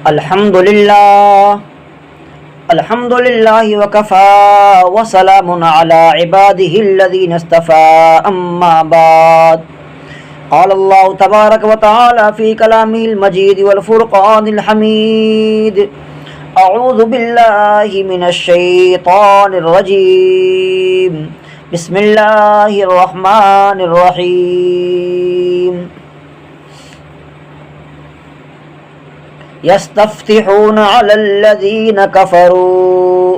الحمد للہ وکفى وسلام علی عباده الذین اصطفى اما بعد قال اللہ تبارک وتعالی فی کلامہ المجید والفرقان الحمید اعوذ باللہ من الشیطان الرجیم بسم اللہ الرحمن الرحیم یستفتحون علی الذین کفروا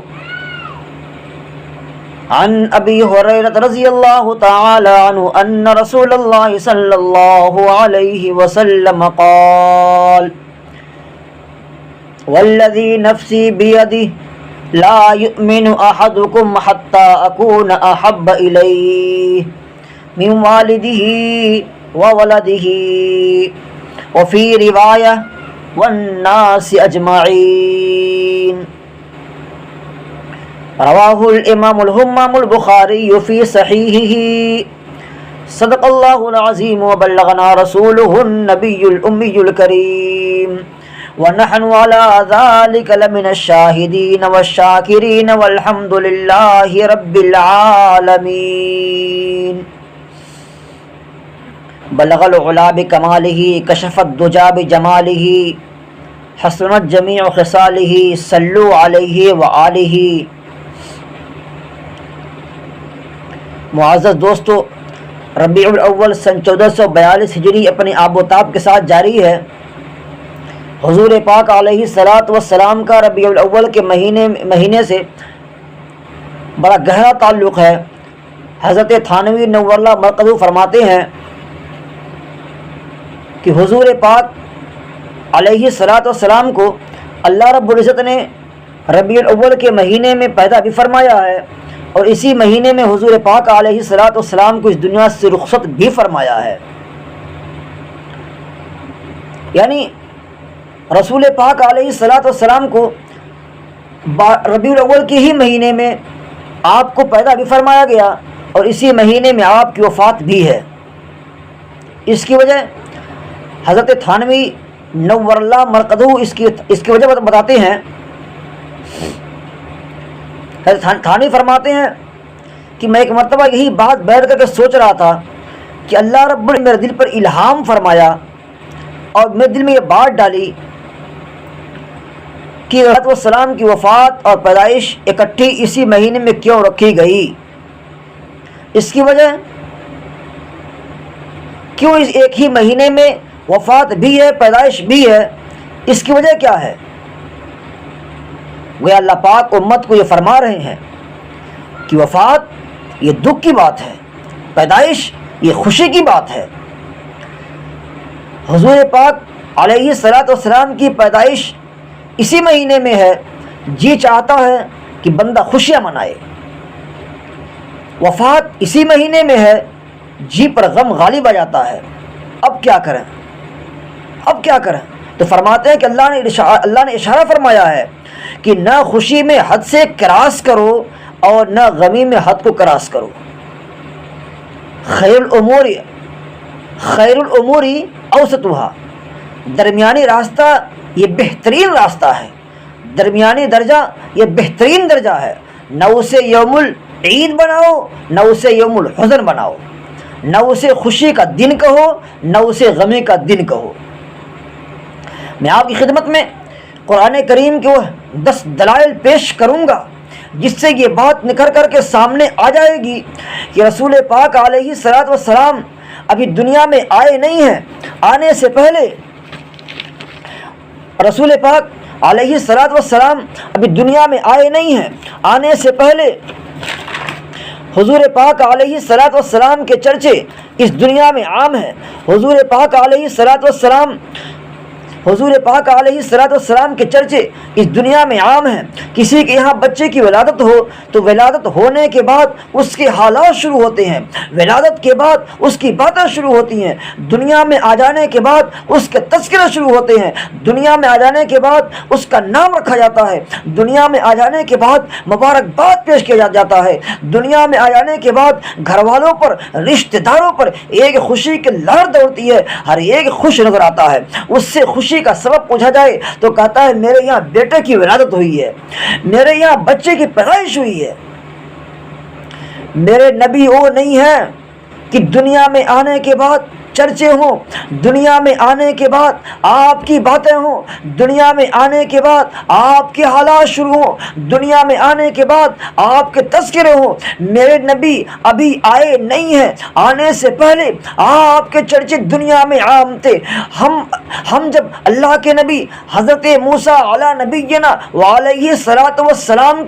عن ابی ہریرہ رضی اللہ تعالی عنہ ان رسول اللہ صلی اللہ علیہ وسلم قال والذی نفسی بیدہ لا یؤمن احدکم حتی اکون احب الیہ من والدہ وولدہ وفی روایہ والناس اجمعین رواہ الامام الہمام البخاری فی صحیحہ صدق اللہ العظیم وبلغنا رسولہ النبی الامی الکریم ونحن على ذلك لمن الشاہدین والشاکرین والحمد للہ رب العالمین بلغ العلا بکمالہ کشف الدجا بجمالہ حسنت جمیع خصالہ صلو علیہ وآلہ۔ معزز دوستو، ربیع الاول سن 1442 ہجری اپنی آب و تاب کے ساتھ جاری ہے۔ حضور پاک علیہ السلام کا ربیع الاول کے مہینے سے بڑا گہرا تعلق ہے۔ حضرت تھانوی نور اللہ مرقدہ فرماتے ہیں کہ حضور پاک علیہ السلام کو اللہ رب العزت نے ربیع الاول کے مہینے میں پیدا بھی فرمایا ہے، اور اسی مہینے میں حضور پاک علیہ السلام کو اس دنیا سے رخصت بھی فرمایا ہے۔ یعنی رسول پاک علیہ السلام کو ربیع الاول کے ہی مہینے میں آپ کو پیدا بھی فرمایا گیا، اور اسی مہینے میں آپ کی وفات بھی ہے۔ اس کی وجہ حضرت تھانوی نور اللہ مرقدہ اس کی وجہ بتاتے ہیں۔ حضرت تھانوی فرماتے ہیں کہ میں ایک مرتبہ یہی بات بیٹھ کر کے سوچ رہا تھا کہ اللہ رب نے میرے دل پر الہام فرمایا اور میرے دل میں یہ بات ڈالی کہ حضرت والسلام کی وفات اور پیدائش اکٹھی اسی مہینے میں کیوں رکھی گئی۔ اس کی وجہ کیوں اس ایک ہی مہینے میں وفات بھی ہے، پیدائش بھی ہے، اس کی وجہ کیا ہے؟ وہ اللہ پاک امت کو یہ فرما رہے ہیں کہ وفات یہ دکھ کی بات ہے، پیدائش یہ خوشی کی بات ہے۔ حضور پاک علیہ السلام کی پیدائش اسی مہینے میں ہے، جی چاہتا ہے کہ بندہ خوشیاں منائے۔ وفات اسی مہینے میں ہے، جی پر غم غالب آ جاتا ہے۔ اب کیا کریں؟ تو فرماتے ہیں کہ اللہ نے اشارہ فرمایا ہے کہ نہ خوشی میں حد سے کراس کرو اور نہ غمی میں حد کو کراس کرو۔ خیر الامور اوسطها، درمیانی راستہ یہ بہترین راستہ ہے، درمیانی درجہ یہ بہترین درجہ ہے۔ نہ اسے یوم العید بناؤ، نہ اسے یوم الحزن بناؤ، نہ اسے خوشی کا دن کہو، نہ اسے غمی کا دن کہو۔ میں آپ کی خدمت میں قرآن کریم کے وہ 10 دلائل پیش کروں گا جس سے یہ بات نکھر کر کے سامنے آ جائے گی کہ رسول پاک علیہ السلام ابھی دنیا میں آئے نہیں ہیں۔ آنے سے پہلے رسول پاک علیہ السلام ابھی دنیا میں آئے نہیں ہیں، آنے سے پہلے حضور پاک علیہ السلام کے چرچے اس دنیا میں عام ہیں۔ حضور پاک علیہ السلام کے چرچے اس دنیا میں عام ہیں۔ کسی کے یہاں بچے کی ولادت ہو تو ولادت ہونے کے بعد اس کے حالات شروع ہوتے ہیں، ولادت کے بعد اس کی باتیں شروع ہوتی ہیں، دنیا میں آ جانے کے بعد اس کے تذکرے شروع ہوتے ہیں، دنیا میں آ جانے کے بعد اس کا نام رکھا جاتا ہے، دنیا میں آ جانے کے بعد مبارکباد پیش کیا جاتا ہے، دنیا میں آ جانے کے بعد گھر والوں پر، رشتہ داروں پر ایک خوشی کی لہر دوڑتی ہے، ہر ایک خوش نظر آتا ہے، اس سے خوشی خوشی کا سبب پوچھا جائے تو کہتا ہے میرے یہاں بیٹے کی ولادت ہوئی ہے، میرے یہاں بچے کی پیدائش ہوئی ہے۔ میرے نبی وہ نہیں ہیں کہ دنیا میں آنے کے بعد چرچے ہوں، دنیا میں آنے کے بعد آپ کی باتیں ہوں، دنیا میں آنے کے بعد آپ کے حالات شروع ہوں، دنیا میں آنے کے بعد آپ کے تذکرے ہوں۔ میرے نبی ابھی آئے نہیں ہیں، آنے سے پہلے آپ کے چرچے دنیا میں عام تھے۔ ہم جب اللہ کے نبی حضرت موسیٰ علی نبینا وعلیہ السلام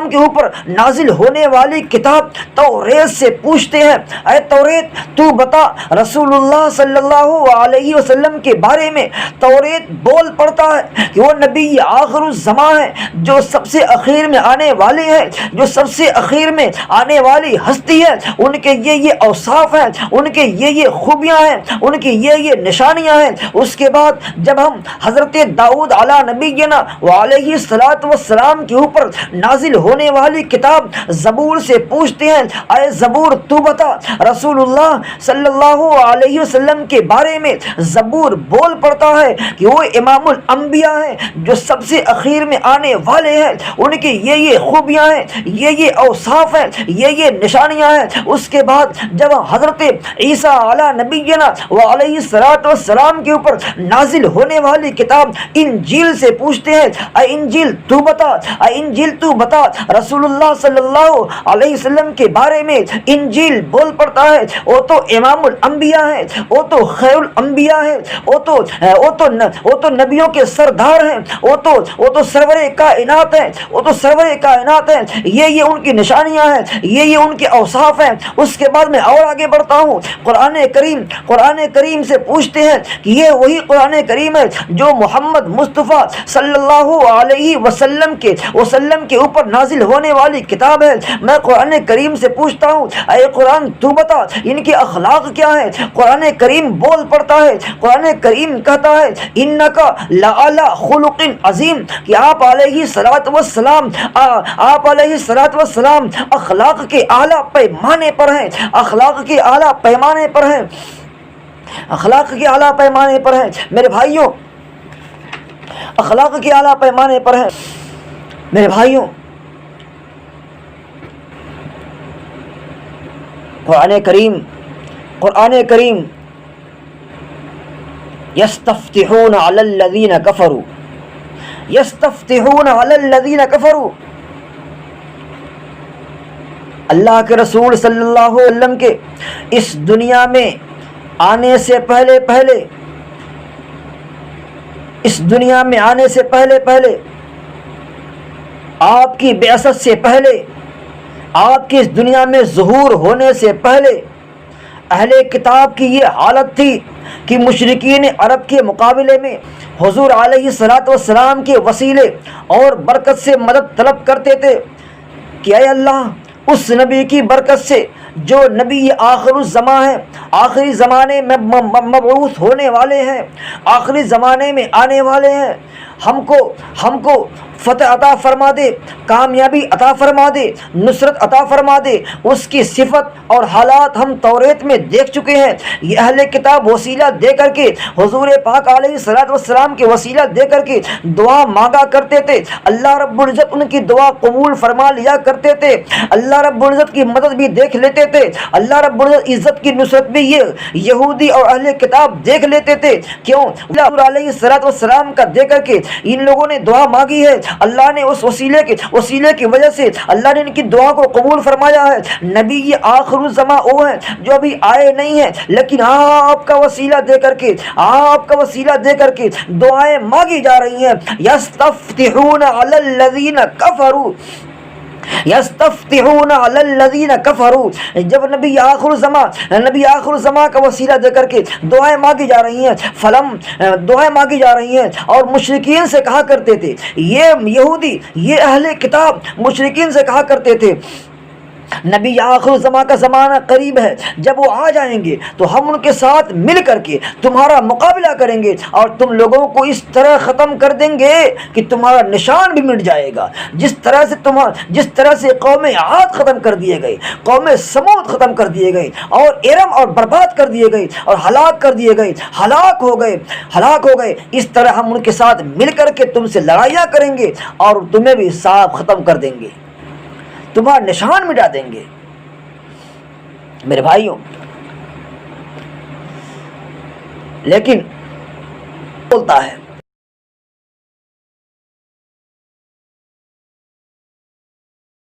کے اوپر نازل ہونے والی کتاب توریت سے پوچھتے ہیں، اے توریت تو بتا رسول اللہ صلی اللہ علیہ وسلم کے بارے میں توریت بول پڑتا ہے کہ وہ نبی آخر الزمان ہے، جو سب سے اخیر میں آنے والے ہیں، جو سب سے اخیر میں آنے والی ہستی ہے، ان کے یہ اوصاف ہیں، ان کے یہ خوبیاں ہیں، ان کی یہ نشانیاں ہیں۔ اس کے بعد جب ہم حضرت داؤد علی نبینا وعلیہ السلام کے اوپر نازل ہونے والی کتاب زبور سے پوچھتے ہیں، اے زبور تو بتا رسول اللہ صلی اللہ علیہ وسلم کے بارے میں زبور بول پڑتا ہے کہ وہ امام الانبیاء ہیں، جو سب سے اخیر میں آنے والے ہیں، ان کی یہ خوبیاں ہیں، یہ اوصاف ہیں، یہ نشانیاں ہیں۔ اس کے بعد جب حضرت عیسیٰ علی نبینا وعلیہ السلام کے اوپر نازل ہونے والی کتاب انجیل سے پوچھتے ہیں، اے انجیل تو بتا، اے انجیل تو بتا رسول اللہ صلی اللہ علیہ وسلم کے بارے میں انجیل بول پڑتا ہے وہ تو امام الانبیاء ہے، وہ تو خیر الانبیاء ہے، وہ تو نبیوں کے سردار ہیں، وہ تو سرور کائنات ہیں، وہ تو سرور کائنات ہیں، یہ ان کی نشانیاں ہیں، یہ ان کے اوصاف ہیں۔ اس کے بعد میں اور آگے بڑھتا ہوں، قرآن کریم سے پوچھتے ہیں کہ یہ وہی قرآن کریم ہے جو محمد مصطفیٰ صلی اللہ علیہ وسلم کے اوپر نازل ہونے والی کتاب ہے۔ میں قرآن کریم سے پوچھتا ہوں، اے قرآن تو بتا ان کے اخلاق کیا ہے؟ قرآن کریم بول پڑتا ہے، قرآن کریم کہتا ہے انکا لعلی خلق عظیم، کہ آپ علیہ السلام اخلاق کے اعلیٰ پیمانے پر ہیں، اخلاق کے اعلیٰ پیمانے پر ہیں، اخلاق کے اعلیٰ پیمانے پر ہیں۔ میرے بھائیوں، اخلاق کے اعلیٰ پیمانے پر ہیں۔ میرے بھائیوں، قرآن کریم یستفتحون علی الذین کفروا، یستفتحون علی الذین کفروا، اللہ کے رسول صلی اللہ علیہ وسلم کے اس دنیا میں آنے سے پہلے اس دنیا میں آنے سے پہلے آپ کی بعثت سے پہلے، آپ کی اس دنیا میں ظہور ہونے سے پہلے اہل کتاب کی یہ حالت تھی کہ مشرکین عرب کے مقابلے میں حضور علیہ السلام کے وسیلے اور برکت سے مدد طلب کرتے تھے کہ اے اللہ اس نبی کی برکت سے جو نبی آخر الزمان ہے، آخری زمانے میں مبعوث ہونے والے ہیں، آخری زمانے میں آنے والے ہیں، ہم کو فتح عطا فرما دے، کامیابی عطا فرما دے، نصرت عطا فرما دے۔ اس کی صفت اور حالات ہم توریت میں دیکھ چکے ہیں۔ یہ اہل کتاب وسیلہ دے کر کے حضور پاک علیہ السلام کے وسیلہ دے کر کے دعا مانگا کرتے تھے، اللہ رب العزت ان کی دعا قبول فرما لیا کرتے تھے، اللہ رب العزت کی مدد بھی دیکھ لیتے تھے، اللہ رب العزت عزت کی نصرت بھی یہ یہودی اور اہل کتاب دیکھ لیتے تھے۔ کیوں؟ اللہ علیہ السلام کا دے کر کے ان لوگوں نے دعا مانگی ہے، اللہ نے اس وسیلے کی وجہ سے اللہ نے ان کی دعا کو قبول فرمایا ہے۔ نبی یہ آخر الزمان وہ ہیں جو ابھی آئے نہیں ہیں، لیکن آپ کا وسیلہ دے کر کے دعائیں مانگی جا رہی ہیں۔ یستفتحون علی الذین کفروا، یستفتحون علی الذین کفروا، جب نبی آخر الزمان کا وسیلہ دے کر کے دعائیں مانگی جا رہی ہیں، دعائیں مانگی جا رہی ہیں، اور مشرکین سے کہا کرتے تھے، یہ یہودی، یہ اہل کتاب مشرکین سے کہا کرتے تھے نبی آخر زمان کا زمانہ قریب ہے، جب وہ آ جائیں گے تو ہم ان کے ساتھ مل کر کے تمہارا مقابلہ کریں گے اور تم لوگوں کو اس طرح ختم کر دیں گے کہ تمہارا نشان بھی مٹ جائے گا، جس طرح سے قوم عاد ختم کر دیے گئے، قوم سمود ختم کر دیے گئے، اور ارم اور برباد کر دیے گئے اور ہلاک کر دیے گئے، ہلاک ہو گئے، اس طرح ہم ان کے ساتھ مل کر کے تم سے لڑائیاں کریں گے اور تمہیں بھی صاف ختم کر دیں گے، تمہارا نشان مٹا دیں گے۔ میرے بھائیوں، لیکن بولتا ہے